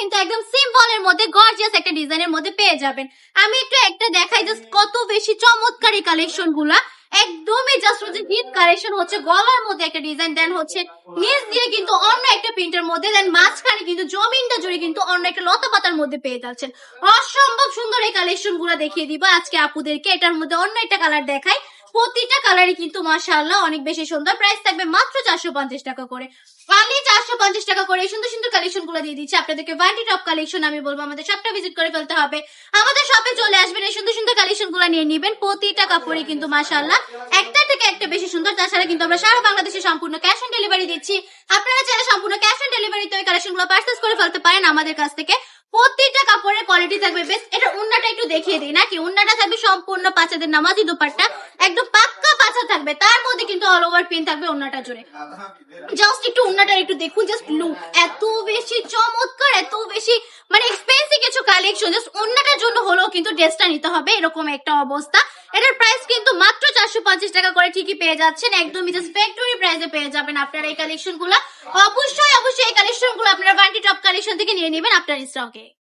কিন্তু একদম সিম্পলের মধ্যে গর্জিয়াস একটা ডিজাইনের মধ্যে পেয়ে যাবেন। আমি একটু একটা দেখাই জাস্ট কত বেশি চমৎকার এই কালেকশন গুলা, একদমই জাস্ট হচ্ছে হিট কালেকশন, হচ্ছে গলার মধ্যে একটা ডিজাইন, দেন হচ্ছে নিচ দিয়ে কিন্তু অন্য একটা প্রিন্টের মধ্যে, দেন মাঝখানে কিন্তু জমিনটা জুড়ে কিন্তু অন্য একটা লতা পাতার মধ্যে পেয়ে যাচ্ছেন। অসম্ভব সুন্দর এই কালেকশন গুলা দেখিয়ে দিব আজকে আপুদেরকে। এটার মধ্যে অন্য একটা কালার দেখাই, প্রতিটা কালারই কিন্তু মাশাআল্লাহ অনেক বেশি সুন্দর। প্রাইস থাকবে মাত্র 450 টাকা করে, খালি 450 টাকা করে। সুন্দর সুন্দর কালেকশন গুলো দিয়ে দিচ্ছি আপনাদেরকে। ভাইটি টপ কালেকশন আমি বলবো আমাদের শপটা ভিজিট করে ফেলতে হবে, আমাদের শপে চলে আসবেন, এই সুন্দর সুন্দর কালেকশন গুলো নিয়ে নিবেন। প্রতিটা কাপড়ে কিন্তু মাশাআল্লাহ একটা থেকে একটা বেশি সুন্দর। তাছাড়া কিন্তু আমরা সারা বাংলাদেশে সম্পূর্ণ ক্যাশ অন ডেলিভারি দিচ্ছি, আপনারা চাইলে সম্পূর্ণ ক্যাশ অন ডেলিভারিতে ওই কালেকশন গুলো পারচেজ করে ফেলতে পারেন আমাদের কাছ থেকে। প্রতিটা কাপড়ের কোয়ালিটি থাকবে বেস্ট। এটা উন্নাটা একটু দেখিয়ে দিই নাকি, উন্নাটা থাকবে সম্পূর্ণ পাঁচাদের নামাজি দুপাট্টা, একদম পাক্কা পাঁচা থাকবে, তার মধ্যে কিন্তু অল ওভার প্রিন্ট থাকবে উন্নাটা জুড়ে। জাস্ট একটু উন্নাটা একটু দেখুন, জাস্ট লুক এত বেশি চমৎকার, এত বেশি মানে এক্সপেন্সিভ কিছু কালেকশন। জাস্ট উন্নাটার জন্য হলেও কিন্তু ড্রেসটা নিতে হবে, এরকম একটা অবস্থা। এটার প্রাইস কিন্তু মাত্র 450 টাকা করে ঠিকই পেয়ে যাচ্ছেন, একদমই জাস্ট ফ্যাক্টরি প্রাইসে পেয়ে যাবেন আপনারা এই কালেকশন গুলা। অবশ্যই অবশ্যই এই কালেকশন গুলো আপনারা ভাইটি টপ কালেকশন থেকে নিয়ে নেবেন আপনার স্টকে।